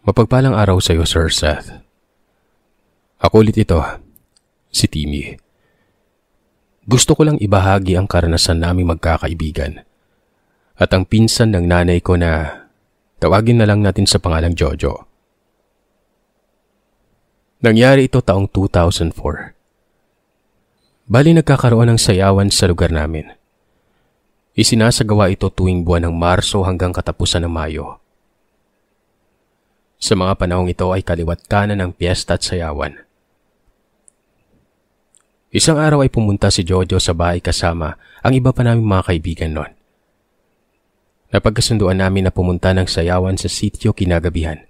Mapagpalang araw sa iyo, Sir Seth. Ako ulit ito, si Timmy. Gusto ko lang ibahagi ang karanasan naming magkakaibigan at ang pinsan ng nanay ko na tawagin na lang natin sa pangalang Jojo. Nangyari ito taong 2004. Bali nagkakaroon ng sayawan sa lugar namin. Isinasagawa ito tuwing buwan ng Marso hanggang katapusan ng Mayo. Sa mga panahong ito ay kaliwat kanan ng piyesta at sayawan. Isang araw ay pumunta si Jojo sa bahay kasama ang iba pa naming mga kaibigan noon. Napagkasunduan namin na pumunta ng sayawan sa sitio kinagabihan.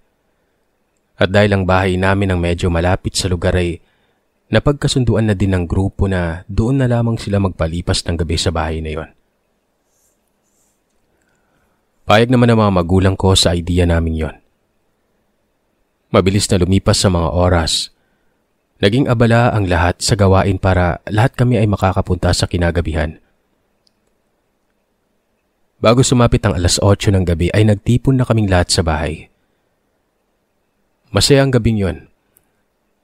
At dahil ang bahay namin ang medyo malapit sa lugar ay napagkasunduan na din ng grupo na doon na lamang sila magpalipas ng gabi sa bahay na yon. Payag naman ang mga magulang ko sa idea namin yon. Mabilis na lumipas sa mga oras. Naging abala ang lahat sa gawain para lahat kami ay makakapunta sa kinagabihan. Bago sumapit ang 8:00 ng gabi ay nagtipon na kaming lahat sa bahay. Masaya ang gabing yon.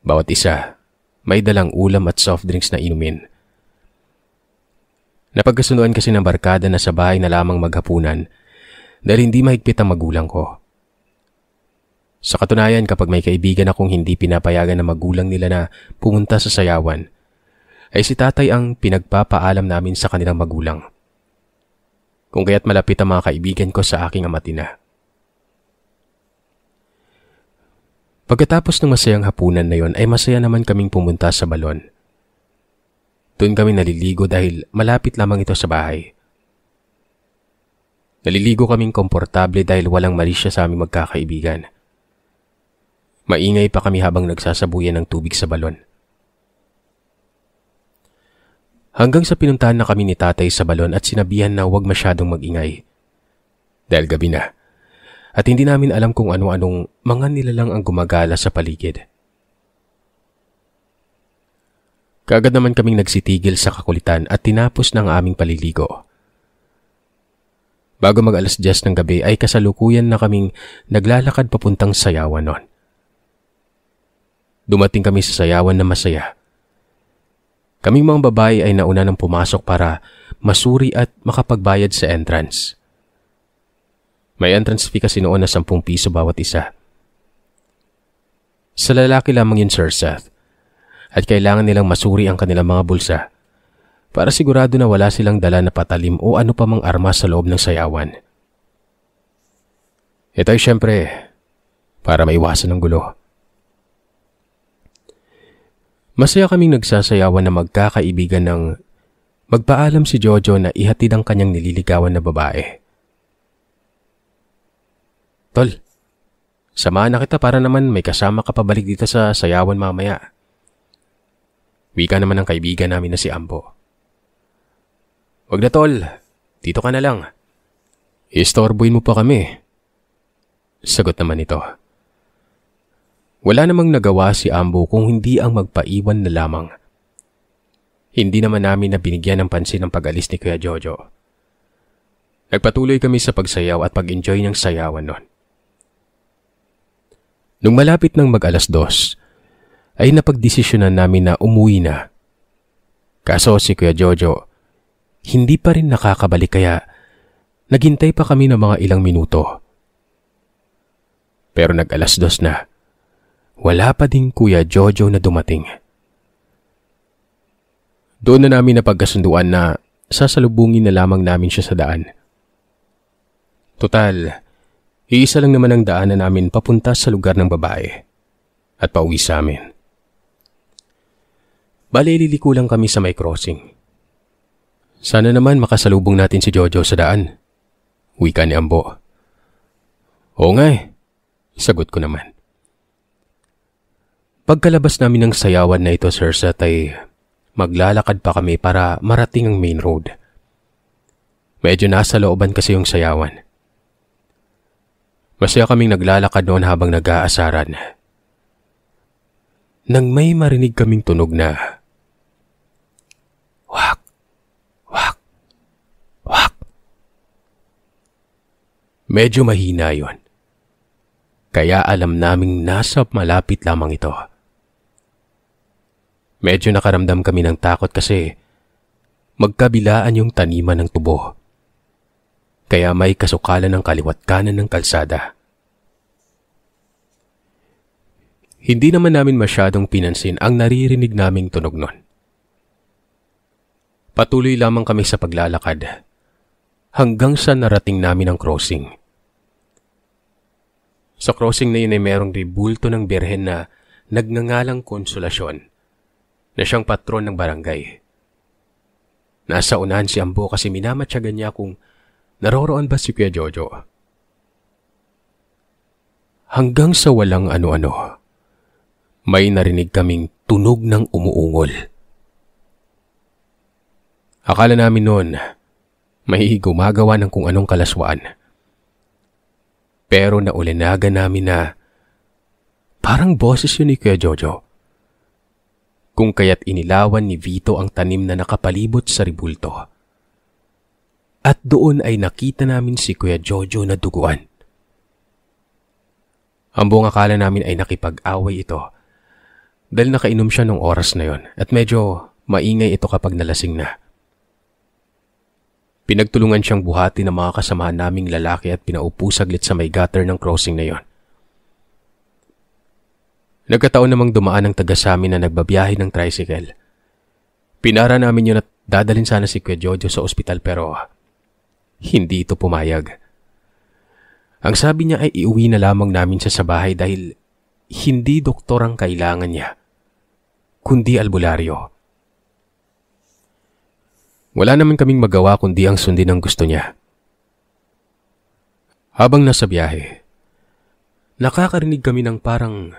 Bawat isa, may dalang ulam at soft drinks na inumin. Napagkasunduan kasi ng barkada na sa bahay na lamang maghapunan dahil hindi mahigpit ang magulang ko. Sa katunayan, kapag may kaibigan akong hindi pinapayagan ng magulang nila na pumunta sa sayawan, ay si tatay ang pinagpapaalam namin sa kanilang magulang. Kung kaya't malapit ang mga kaibigan ko sa aking amatina. Pagkatapos ng masayang hapunan na yon ay masaya naman kaming pumunta sa balon. Doon kami naliligo dahil malapit lamang ito sa bahay. Naliligo kaming komportable dahil walang malisya sa aming magkakaibigan. Maingay pa kami habang nagsasabuyan ng tubig sa balon. Hanggang sa pinuntahan na kami ni tatay sa balon at sinabihan na huwag masyadong magingay. Dahil gabi na. At hindi namin alam kung ano-anong mga nilalang ang gumagala sa paligid. Kaagad naman kaming nagsitigil sa kakulitan at tinapos ng aming paliligo. Bago mag 10:00 ng gabi ay kasalukuyan na kaming naglalakad papuntang sayawan noon. Dumating kami sa sayawan na masaya. Kaming mga babae ay nauna nang pumasok para masuri at makapagbayad sa entrance. May entrance fee kasi noon na 10 piso bawat isa. Sa lalaki lamang yun, Sir Seth, at kailangan nilang masuri ang kanilang mga bulsa para sigurado na wala silang dala na patalim o ano pa mang armas sa loob ng sayawan. Ito ay syempre para maiwasan ng gulo. Masaya kaming nagsasayawan na magkakaibigan ng magpaalam si Jojo na ihatid ang kanyang nililigawan na babae. Tol, samahan na kita para naman may kasama ka pabalik dito sa sayawan mamaya. Wika naman ng kaibigan namin na si Ambo. Wag na tol, dito ka na lang. Istorbohin mo pa kami. Sagot naman ito. Wala namang nagawa si Ambo kung hindi ang magpaiwan na lamang. Hindi naman namin na binigyan ng pansin ang pag-alis ni Kuya Jojo. Nagpatuloy kami sa pagsayaw at pag-enjoy ng sayawan noon. Nung malapit ng mag 2:00, ay napagdesisyonan namin na umuwi na. Kaso si Kuya Jojo, hindi pa rin nakakabalik kaya naghintay pa kami ng mga ilang minuto. Pero nag 2:00 na. Wala pa ding Kuya Jojo na dumating. Doon na namin napagkasunduan na sasalubungin na lamang namin siya sa daan. Total, iisa lang naman ang daanan namin papunta sa lugar ng babae at pauwi sa amin. Bale, liliko lang kami sa may crossing. Sana naman makasalubong natin si Jojo sa daan. Wika ni Ambo. Oo nga eh, sagot ko naman. Pagkalabas namin ng sayawan na ito, Sir Seth, ay maglalakad pa kami para marating ang main road. Medyo nasa looban kasi yung sayawan. Masaya kaming naglalakad noon habang nag-aasaran. Nang may marinig kaming tunog na wak, wak, wak. Medyo mahina yon. Kaya alam naming nasa malapit lamang ito. Medyo nakaramdam kami ng takot kasi magkabilaan yung taniman ng tubo. Kaya may kasukalan ng kaliwat kanan ng kalsada. Hindi naman namin masyadong pinansin ang naririnig naming tunog nun. Patuloy lamang kami sa paglalakad hanggang sa narating namin ang crossing. Sa crossing na yun ay merong ribulto ng birhen na nagngangalang Konsolasyon na siyang patron ng barangay. Nasa unahan si Ambo kasi minamatyagan niya kung naroroon ba si Kuya Jojo. Hanggang sa walang ano-ano, may narinig kaming tunog ng umuungol. Akala namin noon, may gumagawa ng kung anong kalaswaan. Pero naulinagan namin na parang boses yun ni Kuya Jojo. Kung kaya't inilawan ni Vito ang tanim na nakapalibot sa ribulto. At doon ay nakita namin si Kuya Jojo na duguan. Ang buong akala namin ay nakipag-away ito dahil nakainom siya nung oras na yon at medyo maingay ito kapag nalasing na. Pinagtulungan siyang buhati ng mga kasamahan naming lalaki at pinaupo saglit sa may gutter ng crossing na yon. Nagkataon namang dumaan ang taga sa amin na nagbabiyahe ng tricycle. Pinara namin yun at dadalhin sana si Kuya Jojo sa ospital pero hindi ito pumayag. Ang sabi niya ay iuwi na lamang namin siya sa bahay dahil hindi doktor ang kailangan niya, kundi albularyo. Wala naman kaming magawa kundi ang sundin ang gusto niya. Habang nasa biyahe, nakakarinig kami ng parang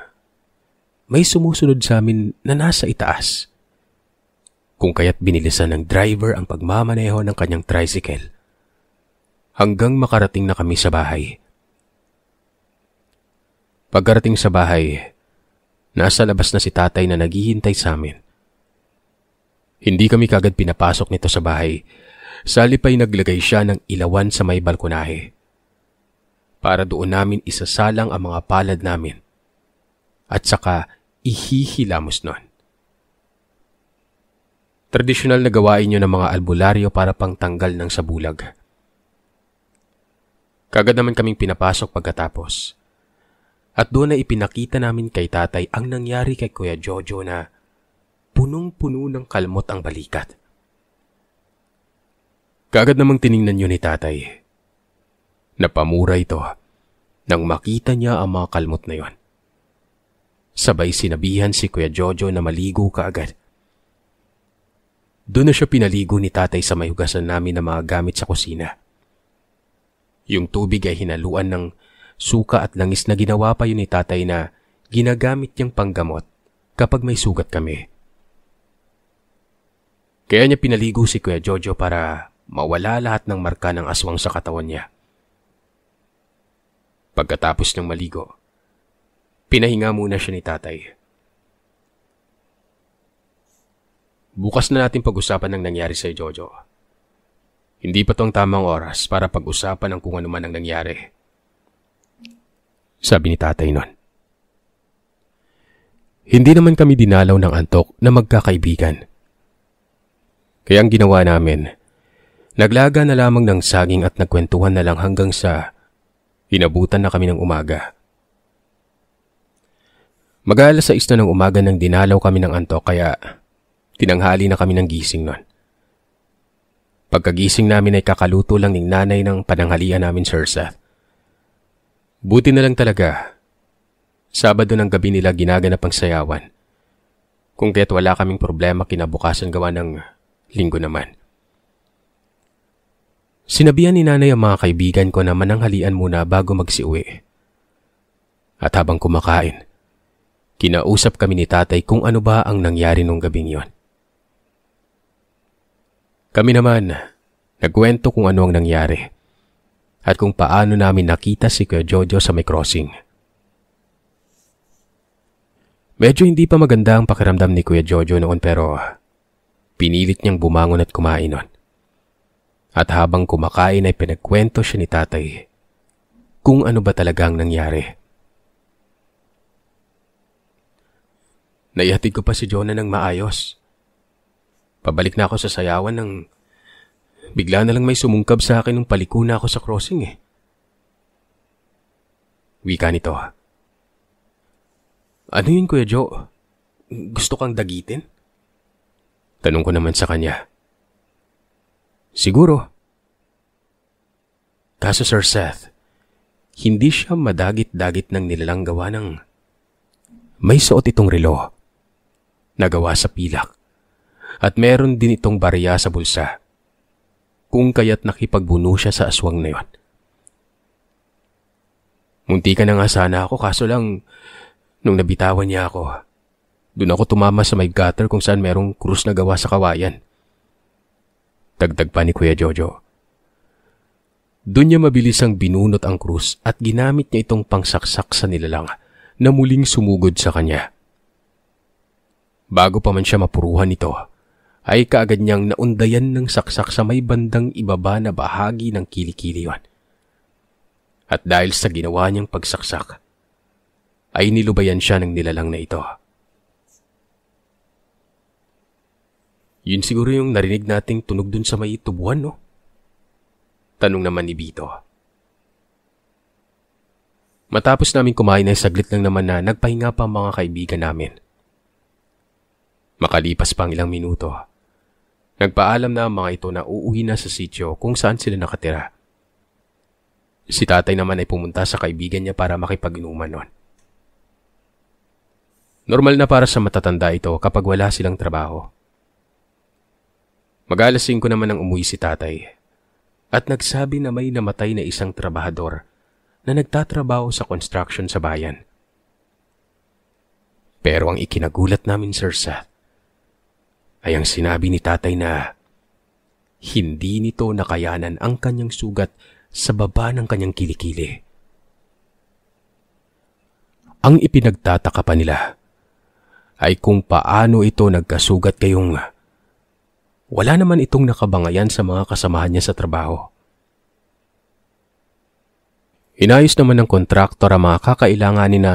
may sumusunod sa amin na nasa itaas. Kung kaya't binilisan ng driver ang pagmamaneho ng kanyang tricycle hanggang makarating na kami sa bahay. Pagkarating sa bahay, nasa labas na si tatay na naghihintay sa amin. Hindi kami kagad pinapasok nito sa bahay. Sa halip ay naglagay siya ng ilawan sa may balkonahe para doon namin isasalang ang mga palad namin at saka ihihilamos nun. Tradisyonal na gawain yun ng mga albularyo para pangtanggal ng sabulag. Kagad naman kaming pinapasok pagkatapos. At doon na ipinakita namin kay tatay ang nangyari kay Kuya Jojo na punong-puno ng kalmot ang balikat. Kagad namang tiningnan yun ni tatay. Napamura ito nang makita niya ang mga kalmot na yon. Sabay sinabihan si Kuya Jojo na maligo kaagad. Doon na siya pinaligo ni tatay sa may hugasan namin ng mga gamit sa kusina. Yung tubig ay hinaluan ng suka at langis na ginawa pa yun ni tatay na ginagamit niyang panggamot kapag may sugat kami. Kaya niya pinaligo si Kuya Jojo para mawala lahat ng marka ng aswang sa katawan niya. Pagkatapos ng maligo, pinahinga muna siya ni tatay. Bukas na natin pag-usapan ng nangyari sa Jojo. Hindi pa to ang tamang oras para pag-usapan ng kung ano man ang nangyari. Sabi ni tatay nun. Hindi naman kami dinalaw ng antok na magkakaibigan. Kaya ang ginawa namin, naglaga na lamang ng saging at nagkwentuhan na lang hanggang sa inabutan na kami ng umaga. Mag-aalas 6 na ng umaga nang dinalaw kami ng antok kaya tinanghali na kami ng gising nun. Pagkagising namin ay kakaluto lang ng nanay ng pananghalian namin, Sir Seth. Buti na lang talaga, Sabado ng gabi nila ginaganap ang sayawan. Kung kaya't wala kaming problema kinabukasan gawa ng linggo naman. Sinabihan ni nanay ang mga kaibigan ko na mananghalian muna bago magsiuwi. At habang kumakain, kinausap kami ni tatay kung ano ba ang nangyari nung gabing yon. Kami naman, nagkwento kung ano ang nangyari at kung paano namin nakita si Kuya Jojo sa may crossing. Medyo hindi pa maganda ang pakiramdam ni Kuya Jojo noon pero pinilit niyang bumangon at kumain nun. At habang kumakain ay pinagkwento siya ni tatay kung ano ba talagang nangyari. Naihatid ko pa si Jonah ng maayos. Pabalik na ako sa sayawan nang bigla na lang may sumungkab sa akin nung paliko na ako sa crossing eh. Wika nito. Ano yun, Kuya Joe? Gusto kang dagitin? Tanong ko naman sa kanya. Siguro. Kaso Sir Seth, hindi siya madagit-dagit ng nilalang gawa ng may suot itong relo. Nagawa sa pilak. At meron din itong barya sa bulsa. Kung kaya't nakipagbuno siya sa aswang na yon. Munti ka na nga sana ako kaso lang nung nabitawan niya ako, doon ako tumama sa may gutter kung saan merong krus na gawa sa kawayan. Dagdag pa ni Kuya Jojo. Doon niya mabilis ang binunot ang krus at ginamit niya itong pangsaksak sa nilalang na muling sumugod sa kanya. Bago pa man siya mapuruhan nito, ay kaagad niyang naundayan ng saksak sa may bandang ibaba na bahagi ng kilikili yon. At dahil sa ginawa niyang pagsaksak, ay nilubayan siya ng nilalang na ito. Yun siguro yung narinig nating tunog dun sa may tubuan, no? Tanong naman ni Vito. Matapos namin kumain ay saglit lang naman na nagpahinga pa ang mga kaibigan namin. Makalipas pang ilang minuto, nagpaalam na ang mga ito na uuwi na sa sitio kung saan sila nakatira. Si tatay naman ay pumunta sa kaibigan niya para makipag-inuman nun. Normal na para sa matatanda ito kapag wala silang trabaho. Mag-alas 5 naman ang umuwi si tatay at nagsabi na may namatay na isang trabahador na nagtatrabaho sa construction sa bayan. Pero ang ikinagulat namin, Sir Seth, ay ang sinabi ni tatay na hindi nito nakayanan ang kanyang sugat sa baba ng kanyang kilikili. Ang ipinagtataka pa nila ay kung paano ito nagkasugat kayong wala naman itong nakabangayan sa mga kasamahan niya sa trabaho. Inayos naman ng kontraktor ang mga kakailanganin na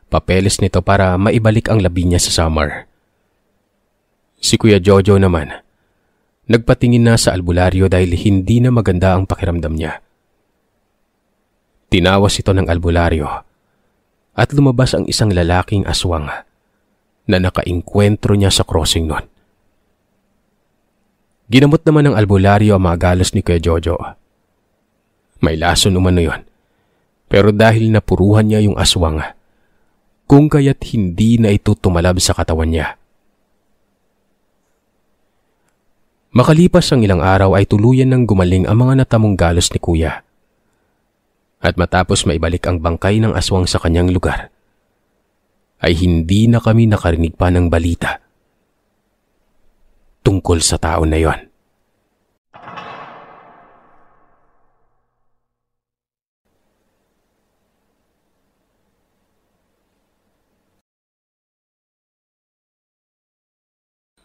papeles nito para maibalik ang labi niya sa summer. Si Kuya Jojo naman, nagpatingin na sa albularyo dahil hindi na maganda ang pakiramdam niya. Tinawas ito ng albularyo at lumabas ang isang lalaking aswang na nakainkwentro niya sa crossing nun. Ginamot naman ng albularyo ang mga galos ni Kuya Jojo. May lason umano yun, pero dahil napuruhan niya yung aswang, kung kaya't hindi na ito tumalab sa katawan niya. Makalipas ang ilang araw ay tuluyan ng gumaling ang mga natamong galos ni Kuya. At matapos maibalik ang bangkay ng aswang sa kanyang lugar, ay hindi na kami nakarinig pa ng balita tungkol sa tao na yon.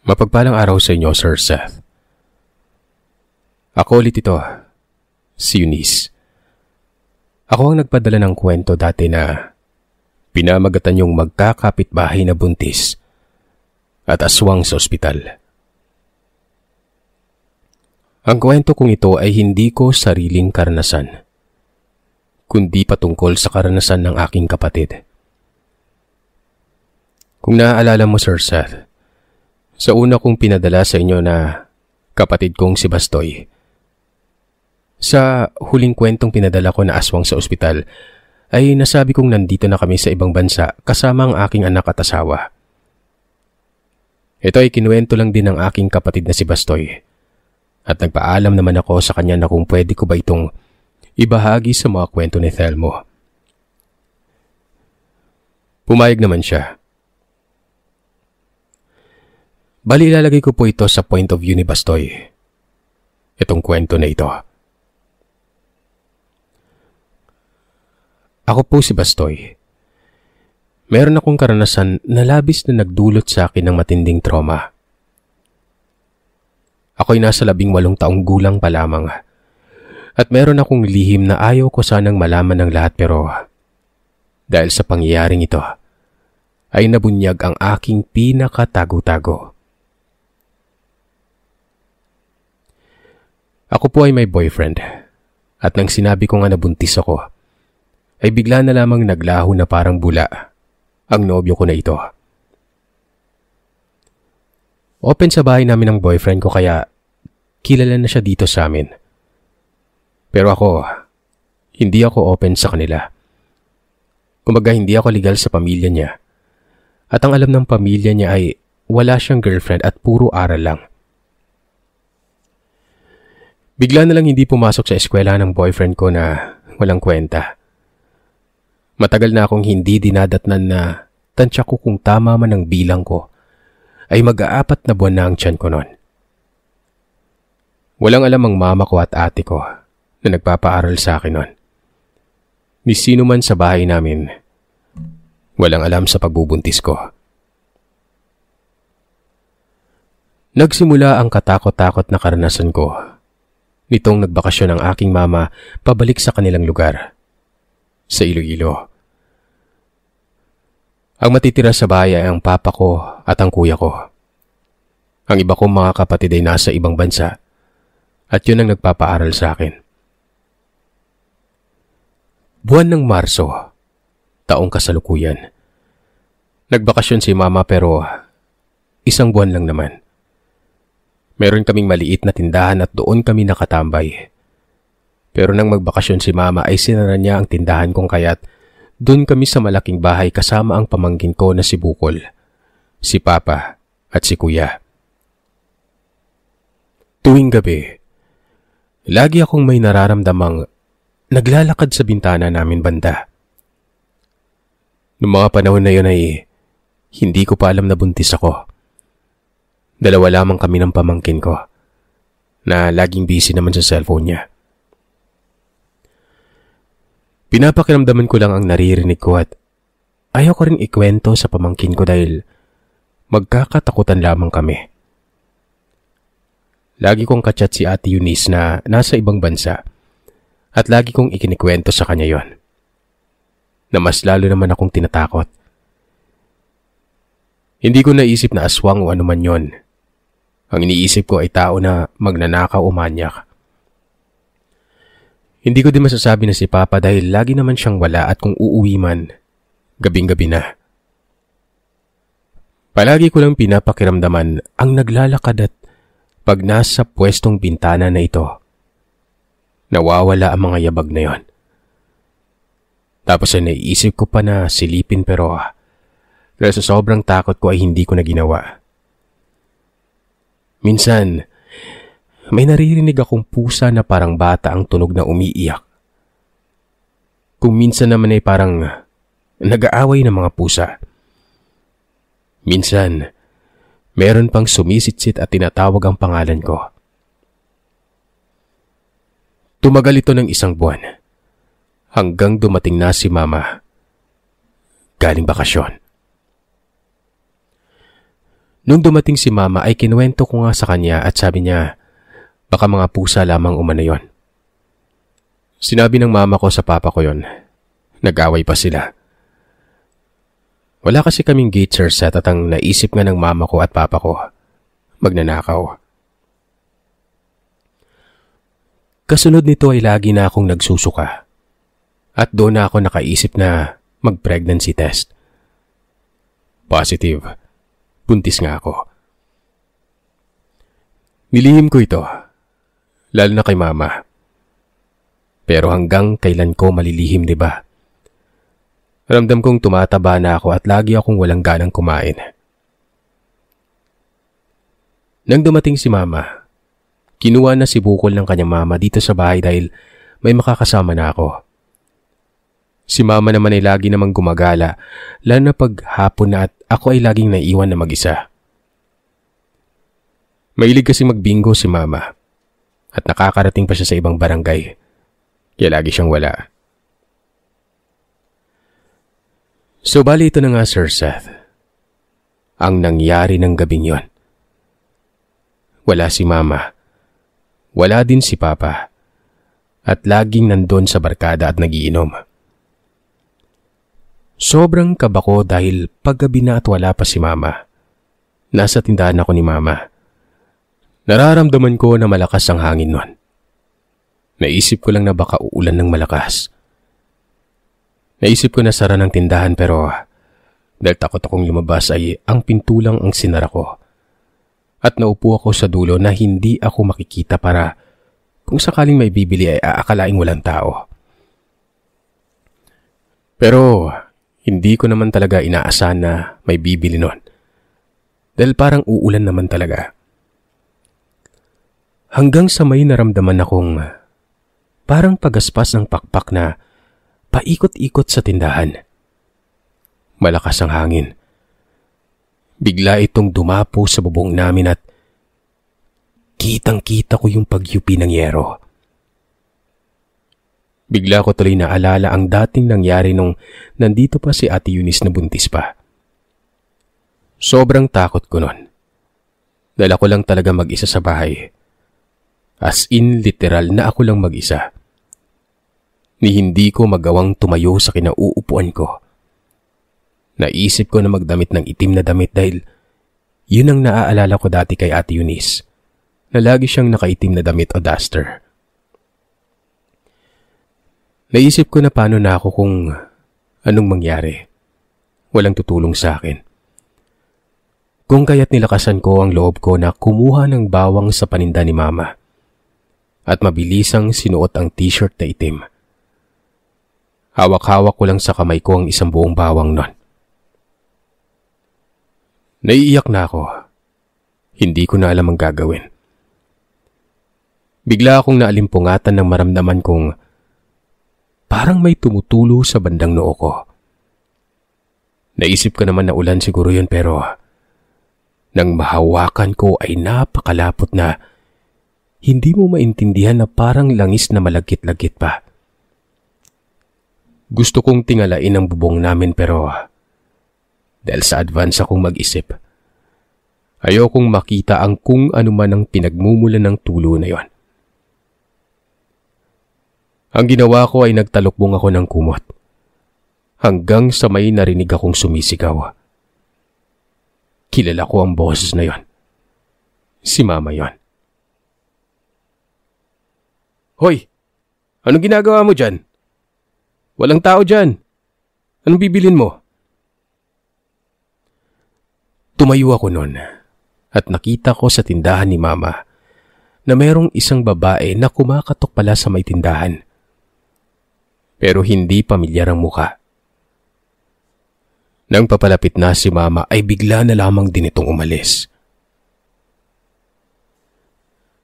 Mapagpalang araw sa inyo, Sir Seth. Ako ulit ito, si Eunice. Ako ang nagpadala ng kwento dati na pinamagatan yung magkakapitbahay na buntis at aswang sa ospital. Ang kwento kong ito ay hindi ko sariling karanasan, kundi patungkol sa karanasan ng aking kapatid. Kung naaalala mo, Sir Seth, sa una kong pinadala sa inyo na kapatid kong si Bastoy, sa huling kwentong pinadala ko na aswang sa ospital, ay nasabi kong nandito na kami sa ibang bansa kasama ang aking anak at asawa. Ito ay kinuwento lang din ng aking kapatid na si Bastoy. At nagpaalam naman ako sa kanya na kung pwede ko ba itong ibahagi sa mga kwento ni Thelmo. Pumayag naman siya. Bali, ilalagay ko po ito sa point of view ni Bastoy. Itong kwento na ito. Ako po si Bastoy. Meron akong karanasan na labis na nagdulot sa akin ng matinding trauma. Ako'y nasa 18 taong gulang pa lamang. At meron akong lihim na ayaw ko sanang malaman ng lahat pero dahil sa pangyayaring ito, ay nabunyag ang aking pinakatago-tago. Ako po ay may boyfriend at nang sinabi ko nga nabuntis ako, ay bigla na lamang naglaho na parang bula ang nobyo ko na ito. Open sa bahay namin ng boyfriend ko kaya kilala na siya dito sa amin. Pero ako, hindi ako open sa kanila. Kumbaga hindi ako legal sa pamilya niya. At ang alam ng pamilya niya ay wala siyang girlfriend at puro aral lang. Bigla na lang hindi pumasok sa eskwela ng boyfriend ko na walang kwenta. Matagal na akong hindi dinadatnan na tansya ko kung tama man ang bilang ko ay mag-aapat na buwan na ang tiyan ko noon. Walang alam ang mama ko at ate ko na nagpapaaral sa akin noon. Ni sino man sa bahay namin, walang alam sa pagbubuntis ko. Nagsimula ang katakot-takot na karanasan ko nitong nagbakasyon ang aking mama pabalik sa kanilang lugar, sa Iloilo. Ang matitira sa bahay ay ang papa ko at ang kuya ko. Ang iba kong mga kapatid ay nasa ibang bansa at yun ang nagpapaaral sa akin. Buwan ng Marso, taong kasalukuyan. Nagbakasyon si mama pero isang buwan lang naman. Meron kaming maliit na tindahan at doon kami nakatambay. Pero nang magbakasyon si mama ay sinara niya ang tindahan kong kaya't doon kami sa malaking bahay kasama ang pamangkin ko na si Bukol, si Papa at si Kuya. Tuwing gabi, lagi akong may nararamdamang naglalakad sa bintana namin banda. Noong mga panahon na yun ay hindi ko pa alam na buntis ako. Dalawa lamang kami ng pamangkin ko na laging busy naman sa cellphone niya. Pinapakiramdaman ko lang ang naririnig ko at ayaw ko rin ikwento sa pamangkin ko dahil magkakatakutan lamang kami. Lagi kong kachat si Ate Eunice na nasa ibang bansa at lagi kong ikinikwento sa kanya yon. Na mas lalo naman akong tinatakot. Hindi ko naisip na aswang o anuman yon. Ang iniisip ko ay tao na magnanakaw o manyak. Hindi ko din masasabi na si Papa dahil lagi naman siyang wala at kung uuwi man, gabing-gabi na. Palagi ko lang pinapakiramdaman ang naglalakad at pag nasa pwestong bintana na ito, nawawala ang mga yabag na yon. Tapos ay naiisip ko pa na silipin pero dahil sa sobrang takot ko ay hindi ko na ginawa. Minsan, may naririnig akong pusa na parang bata ang tunog na umiiyak. Kung minsan naman ay parang nag-aaway ng mga pusa. Minsan, meron pang sumisitsit at tinatawag ang pangalan ko. Tumagal ito ng isang buwan hanggang dumating na si Mama galing bakasyon. Nung dumating si Mama ay kinuwento ko nga sa kanya at sabi niya, baka mga pusa lamang umano yon. Sinabi ng mama ko sa papa ko yon. Nag-away pa sila. Wala kasi kaming gate set at ang naisip nga ng mama ko at papa ko, magnanakaw. Kasunod nito ay lagi na akong nagsusuka. At doon na ako nakaisip na mag-pregnancy test. Positive. Buntis nga ako. Nilihim ko ito. Lalo na kay mama. Pero hanggang kailan ko malilihim, di ba? Ramdam kong tumataba na ako at lagi akong walang ganang kumain. Nang dumating si Mama, kinuha na si Bukol ng kanyang mama dito sa bahay dahil may makakasama na ako. Si Mama naman ay lagi namang gumagala, lalo na pag hapon na at ako ay laging naiiwan na mag-isa. Mahilig kasi magbingo si Mama. At nakakarating pa siya sa ibang barangay. Kaya lagi siyang wala. So bali ito na nga Sir Seth. Ang nangyari ng gabing yon. Wala si Mama. Wala din si Papa. At laging nandun sa barkada at nagiinom. Sobrang kaba ko dahil paggabi na at wala pa si Mama. Nasa tindahan ako ni Mama. Nararamdaman ko na malakas ang hangin nun. Naisip ko lang na baka uulan ng malakas. Naisip ko na sara ng tindahan pero dahil takot akong lumabas ay ang pinto lang ang sinara ko. At naupo ako sa dulo na hindi ako makikita para kung sakaling may bibili ay aakalaing walang tao. Pero hindi ko naman talaga inaasahan na may bibili nun. Dahil parang uulan naman talaga. Hanggang sa may naramdaman akong parang pagaspas ng pakpak na paikot-ikot sa tindahan. Malakas ang hangin. Bigla itong dumapo sa bubong namin at kitang-kita ko yung pagyupi ng yero. Bigla ko tuloy naalala ang dating nangyari nung nandito pa si Ate Eunice na buntis pa. Sobrang takot ko nun. Dahil ako lang talaga mag-isa sa bahay. As in literal na ako lang mag-isa. Ni hindi ko magawang tumayo sa kinauupuan ko. Naisip ko na magdamit ng itim na damit dahil yun ang naaalala ko dati kay Ate Eunice, na lagi siyang nakaitim na damit o duster. Naisip ko na paano na ako kung anong mangyari. Walang tutulong sa akin. Kung kaya't nilakasan ko ang loob ko na kumuha ng bawang sa paninda ni Mama at mabilisang sinuot ang t-shirt na itim. Hawak-hawak ko lang sa kamay ko ang isang buong bawang nun. Naiiyak na ako. Hindi ko na alam ang gagawin. Bigla akong naalimpungatan ng maramdaman kong parang may tumutulo sa bandang noo ko. Naisip ko naman na ulan siguro yun pero nang mahawakan ko ay napakalapot na hindi mo maintindihan na parang langis na malagkit-lagkit pa. Gusto kong tingalain ang bubong namin pero dahil sa advance akong mag-isip, ayokong makita ang kung ano man ang pinagmumulan ng tulo na yon. Ang ginawa ko ay nagtalukbong ako ng kumot hanggang sa may narinig akong sumisigaw. Kilala ko ang boses na yon. Si Mama yon. Hoy! Anong ginagawa mo dyan? Walang tao dyan. Anong bibilin mo? Tumayo ako noon at nakita ko sa tindahan ni Mama na mayroong isang babae na kumakatok pala sa may tindahan. Pero hindi pamilyar ang muka. Nang papalapit na si Mama ay bigla na lamang din itong umalis.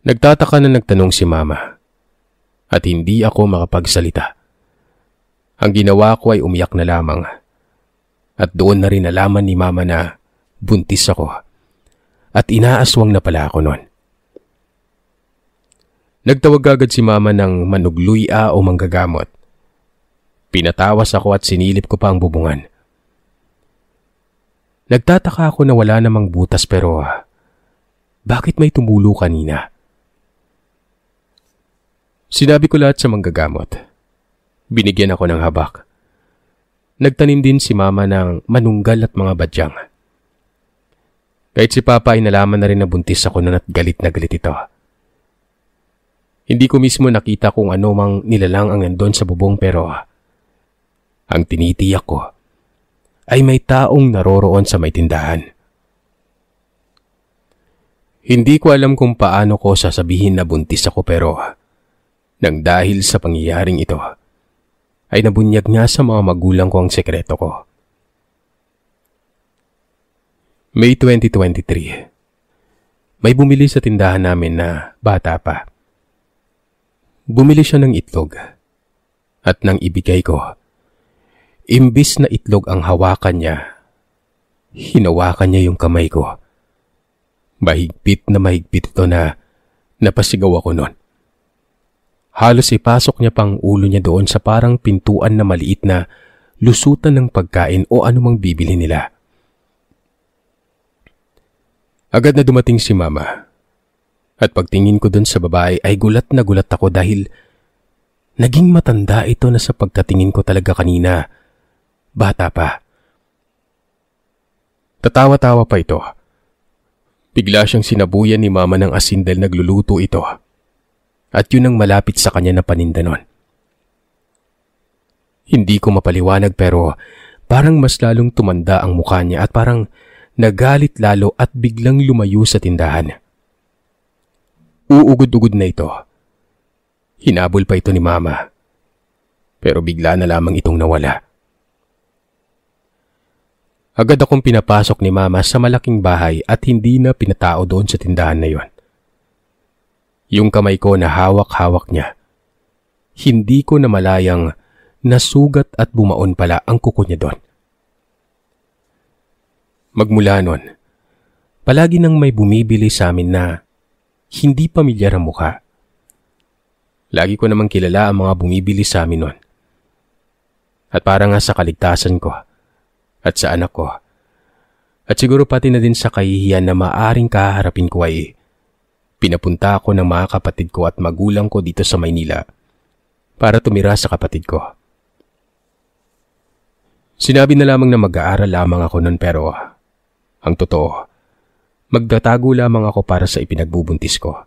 Nagtataka na nagtanong si Mama at hindi ako makapagsalita. Ang ginawa ko ay umiyak na lamang at doon na rin nalaman ni Mama na buntis ako at inaaswang na pala ako noon. Nagtawag agad si Mama ng manugluya o manggagamot. Pinatawas ako at sinilip ko pa ang bubungan. Nagtataka ako na wala namang butas pero bakit may tumulo kanina? Sinabi ko lahat sa manggagamot. Binigyan ako ng habak. Nagtanim din si Mama ng manunggal at mga badyang. Kahit si Papa ay nalaman na rin na buntis ako noon at galit na galit ito. Hindi ko mismo nakita kung ano mang nilalang ang nandun sa bubong pero ang tinitiyak ko ay may taong naroroon sa may tindahan. Hindi ko alam kung paano ko sasabihin na buntis ako pero nang dahil sa pangyayaring ito ay nabunyag nga sa mga magulang ko ang sekreto ko. May 2023. May bumili sa tindahan namin na bata pa. Bumili siya ng itlog at nang ibigay ko, imbis na itlog ang hawakan niya, hinawakan niya yung kamay ko. Mahigpit na mahigpit ito na napasigaw ako noon. Halos ipasok niya pang ulo niya doon sa parang pintuan na maliit na lusutan ng pagkain o anumang bibili nila. Agad na dumating si Mama. At pagtingin ko doon sa babae ay gulat na gulat ako dahil naging matanda ito na sa pagkatingin ko talaga kanina. bata pa. Tatawa-tawa pa ito. Bigla siyang sinabuyan ni mama ng asin dahil nagluluto ito. At yun ang malapit sa kanya na paninda nun. Hindi ko mapaliwanag pero parang mas lalong tumanda ang mukha niya at parang nagalit lalo at biglang lumayo sa tindahan. Uugod-ugod na ito. Hinabol pa ito ni mama. Pero bigla na lamang itong nawala. Agad akong pinapasok ni mama sa malaking bahay at hindi na pinatao doon sa tindahan na yon. Yung kamay ko na hawak-hawak niya. Hindi ko namalayang nasugat at bumaon pala ang kuko niya doon. Magmula nun, palagi nang may bumibili sa amin na hindi pamilyar ang mukha. Lagi ko namang kilala ang mga bumibili sa amin nun. At para nga sa kaligtasan ko at sa anak ko, at siguro pati na din sa kahihiyan na maaring kaharapin ko ay pinapunta ako ng mga kapatid ko at magulang ko dito sa Maynila para tumira sa kapatid ko. Sinabi na lamang na mag-aaral lamang ako nun pero ang totoo, magtatago lamang ako para sa ipinagbubuntis ko.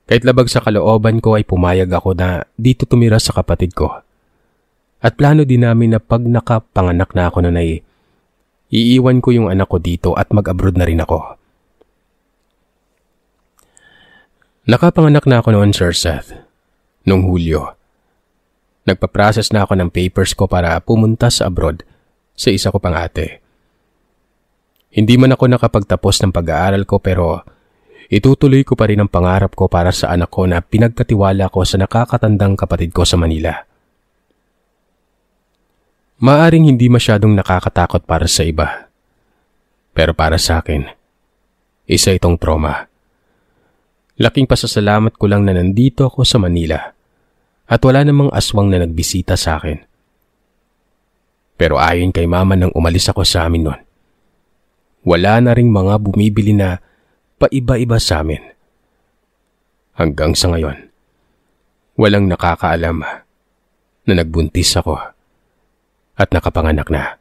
Kahit labag sa kalooban ko ay pumayag ako na dito tumira sa kapatid ko. At plano din namin na pag nakapanganak na ako nun ay iiwan ko yung anak ko dito at mag-abroad na rin ako. Nakapanganak na ako noon, Sir Seth, noong Hulyo. Nagpa-process na ako ng papers ko para pumunta sa abroad sa isa ko pang ate. Hindi man ako nakapagtapos ng pag-aaral ko pero itutuloy ko pa rin ang pangarap ko para sa anak ko na pinagkatiwala ko sa nakakatandang kapatid ko sa Manila. Maaring hindi masyadong nakakatakot para sa iba. Pero para sa akin, isa itong trauma. Laking pasasalamat ko lang na nandito ako sa Manila at wala namang aswang na nagbisita sa akin. Pero ayon kay mama nang umalis ako sa amin nun, wala na ring mga bumibili na paiba-iba sa amin. Hanggang sa ngayon, walang nakakaalam na nagbuntis ako at nakapanganak na.